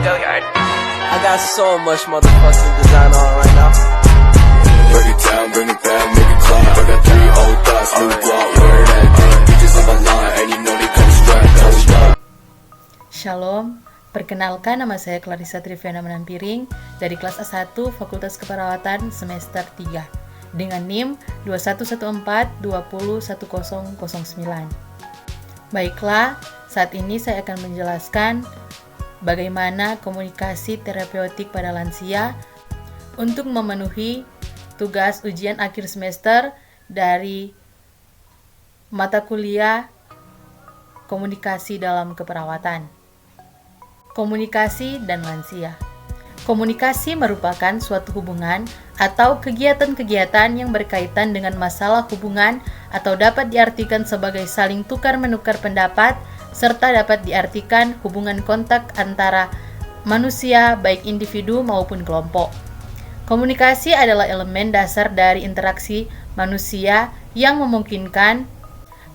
I got so much motherfucking design on right now. Break it down, bring it back, make it clap. I got 3 old thoughts, new block, where that thing. Bitches on my line, and you know they come strapped. Hold up. Shalom, perkenalkan nama saya Clarissa Triviana Menampiring dari kelas A1 Fakultas Keperawatan semester 3 dengan NIM 2114201009. Baiklah, saat ini saya akan menjelaskan bagaimana komunikasi terapeutik pada lansia untuk memenuhi tugas ujian akhir semester dari mata kuliah komunikasi dalam keperawatan. Komunikasi dan lansia. Komunikasi merupakan suatu hubungan atau kegiatan-kegiatan yang berkaitan dengan masalah hubungan atau dapat diartikan sebagai saling tukar-menukar pendapat serta dapat diartikan hubungan kontak antara manusia baik individu maupun kelompok. Komunikasi adalah elemen dasar dari interaksi manusia yang memungkinkan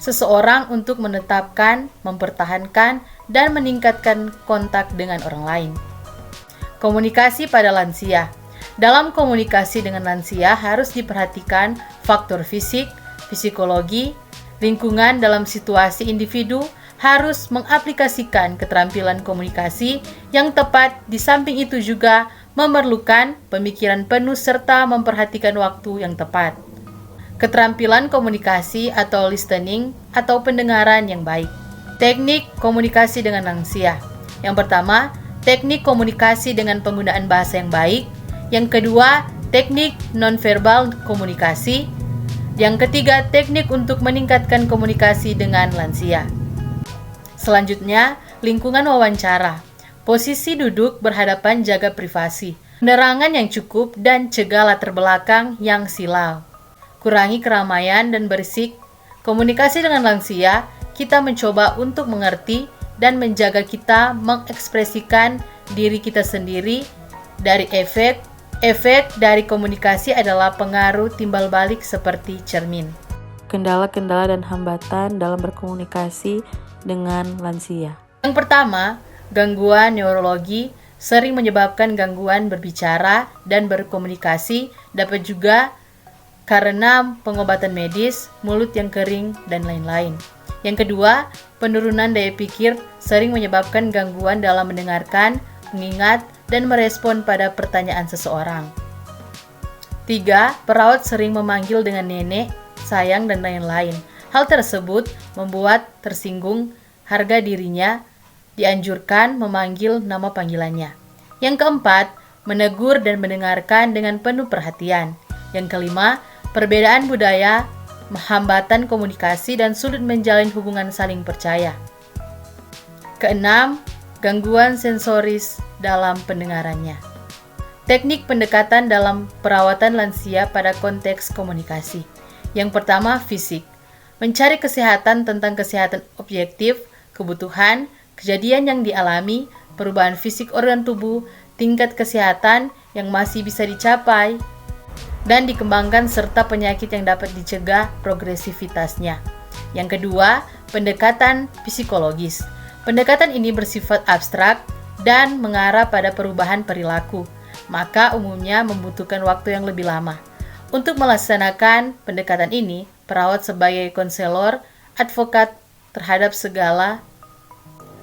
seseorang untuk menetapkan, mempertahankan, dan meningkatkan kontak dengan orang lain. Komunikasi pada lansia. Dalam komunikasi dengan lansia harus diperhatikan faktor fisik, psikologi, lingkungan dalam situasi individu, harus mengaplikasikan keterampilan komunikasi yang tepat. Di samping itu juga memerlukan pemikiran penuh serta memperhatikan waktu yang tepat. Keterampilan komunikasi atau listening atau pendengaran yang baik. Teknik komunikasi dengan lansia. Yang pertama, teknik komunikasi dengan penggunaan bahasa yang baik. Yang kedua, teknik nonverbal komunikasi. Yang ketiga, teknik untuk meningkatkan komunikasi dengan lansia. Selanjutnya, lingkungan wawancara. Posisi duduk berhadapan, jaga privasi. Penerangan yang cukup dan cegah latar belakang yang silau. Kurangi keramaian dan berisik. Komunikasi dengan lansia, kita mencoba untuk mengerti dan menjaga kita mengekspresikan diri kita sendiri. Dari efek dari komunikasi adalah pengaruh timbal balik seperti cermin. Kendala-kendala dan hambatan dalam berkomunikasi dengan lansia. Yang pertama, gangguan neurologi sering menyebabkan gangguan berbicara dan berkomunikasi, dapat juga karena pengobatan medis, mulut yang kering, dan lain-lain. Yang kedua, penurunan daya pikir sering menyebabkan gangguan dalam mendengarkan, mengingat, dan merespon pada pertanyaan seseorang. 3. Perawat sering memanggil dengan nenek, sayang, dan lain-lain. Hal tersebut membuat tersinggung harga dirinya, dianjurkan memanggil nama panggilannya. Yang keempat, menegur dan mendengarkan dengan penuh perhatian. Yang kelima, perbedaan budaya, hambatan komunikasi, dan sulit menjalin hubungan saling percaya. Keenam, gangguan sensoris dalam pendengarannya. Teknik pendekatan dalam perawatan lansia pada konteks komunikasi. Yang pertama, fisik. Mencari kesehatan tentang kesehatan objektif, kebutuhan, kejadian yang dialami, perubahan fisik organ tubuh, tingkat kesehatan yang masih bisa dicapai, dan dikembangkan serta penyakit yang dapat dicegah progresivitasnya. Yang kedua, pendekatan psikologis. Pendekatan ini bersifat abstrak dan mengarah pada perubahan perilaku, maka umumnya membutuhkan waktu yang lebih lama. Untuk melaksanakan pendekatan ini, perawat sebagai konselor, advokat terhadap segala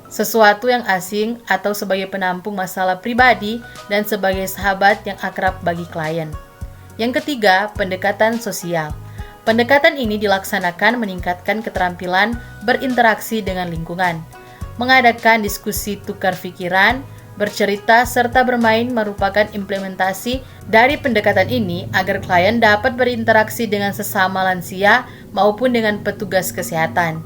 sesuatu yang asing atau sebagai penampung masalah pribadi dan sebagai sahabat yang akrab bagi klien. Yang ketiga, pendekatan sosial. Pendekatan ini dilaksanakan meningkatkan keterampilan berinteraksi dengan lingkungan. Mengadakan diskusi tukar pikiran, bercerita, serta bermain merupakan implementasi dari pendekatan ini agar klien dapat berinteraksi dengan sesama lansia maupun dengan petugas kesehatan.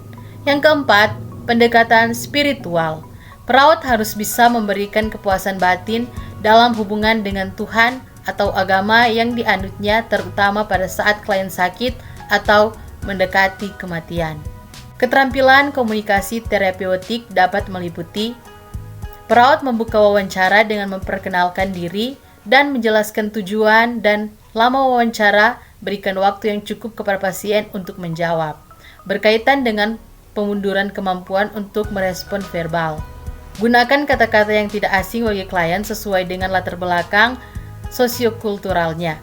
Yang keempat, pendekatan spiritual. Perawat harus bisa memberikan kepuasan batin dalam hubungan dengan Tuhan atau agama yang dianutnya, terutama pada saat klien sakit atau mendekati kematian. Keterampilan komunikasi terapeutik dapat meliputi perawat membuka wawancara dengan memperkenalkan diri dan menjelaskan tujuan dan lama wawancara, berikan waktu yang cukup kepada pasien untuk menjawab. Berkaitan dengan pemunduran kemampuan untuk merespon verbal. Gunakan kata-kata yang tidak asing bagi klien sesuai dengan latar belakang sosiokulturalnya.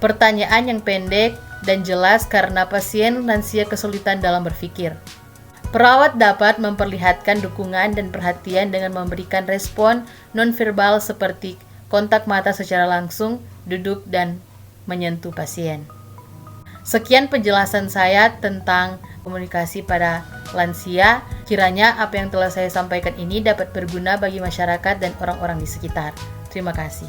Pertanyaan yang pendek dan jelas karena pasien lansia kesulitan dalam berpikir. Perawat dapat memperlihatkan dukungan dan perhatian dengan memberikan respon nonverbal seperti kontak mata secara langsung, duduk, dan menyentuh pasien. Sekian penjelasan saya tentang komunikasi pada lansia. Kiranya apa yang telah saya sampaikan ini dapat berguna bagi masyarakat dan orang-orang di sekitar. Terima kasih.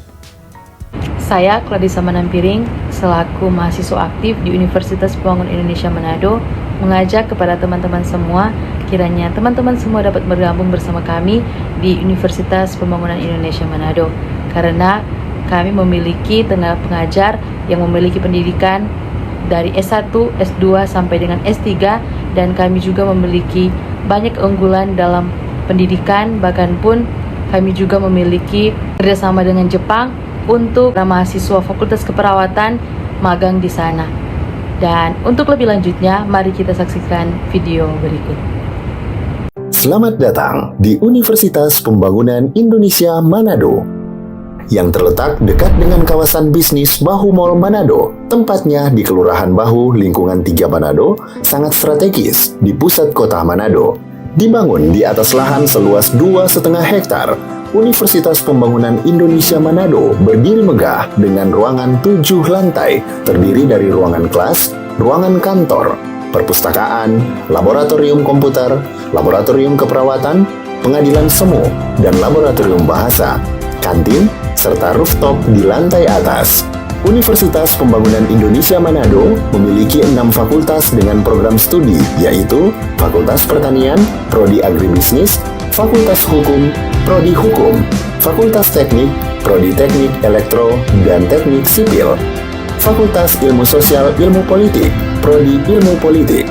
Saya Clarissa Manampiring, selaku mahasiswa aktif di Universitas Pembangunan Indonesia Manado, mengajak kepada teman-teman semua, kiranya teman-teman semua dapat bergabung bersama kami di Universitas Pembangunan Indonesia Manado, karena kami memiliki tenaga pengajar yang memiliki pendidikan dari S1, S2 sampai dengan S3, dan kami juga memiliki banyak keunggulan dalam pendidikan, bahkan pun kami juga memiliki kerjasama dengan Jepang untuk mahasiswa Fakultas Keperawatan magang di sana. Dan untuk lebih lanjutnya, mari kita saksikan video berikut. Selamat datang di Universitas Pembangunan Indonesia Manado, yang terletak dekat dengan kawasan bisnis Bahu Mall Manado. Tempatnya di Kelurahan Bahu, lingkungan 3 Manado, sangat strategis di pusat kota Manado. Dibangun di atas lahan seluas 2,5 hektar, Universitas Pembangunan Indonesia Manado berdiri megah dengan ruangan 7 lantai, terdiri dari ruangan kelas, ruangan kantor, perpustakaan, laboratorium komputer, laboratorium keperawatan, pengadilan semu, dan laboratorium bahasa, kantin, serta rooftop di lantai atas. Universitas Pembangunan Indonesia Manado memiliki 6 fakultas dengan program studi, yaitu Fakultas Pertanian, Prodi Agribisnis, Fakultas Hukum, Prodi Hukum, Fakultas Teknik, Prodi Teknik Elektro dan Teknik Sipil, Fakultas Ilmu Sosial Ilmu Politik, Prodi Ilmu Politik,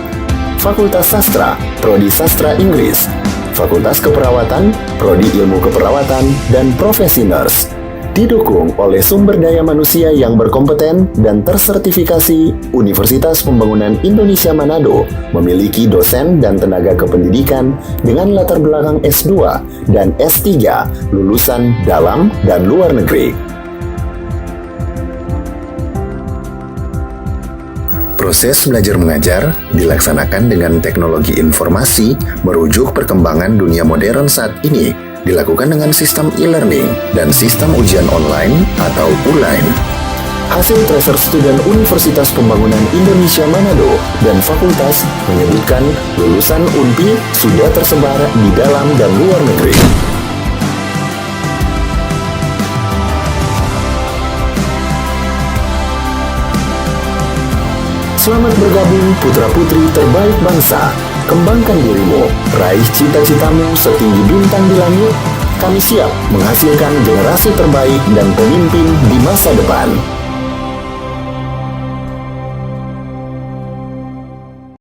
Fakultas Sastra, Prodi Sastra Inggris, Fakultas Keperawatan, Prodi Ilmu Keperawatan, dan Profesi Nurse. Didukung oleh sumber daya manusia yang berkompeten dan tersertifikasi, Universitas Pembangunan Indonesia Manado memiliki dosen dan tenaga kependidikan dengan latar belakang S2 dan S3 lulusan dalam dan luar negeri. Proses belajar mengajar dilaksanakan dengan teknologi informasi merujuk perkembangan dunia modern saat ini, dilakukan dengan sistem e-learning dan sistem ujian online atau ULAIN. Hasil tracer student Universitas Pembangunan Indonesia Manado dan fakultas menyebutkan lulusan UNPI sudah tersebar di dalam dan luar negeri. Selamat bergabung putra-putri terbaik bangsa. Kembangkan dirimu, raih cita-citamu setinggi bintang di langit. Kami siap menghasilkan generasi terbaik dan pemimpin di masa depan.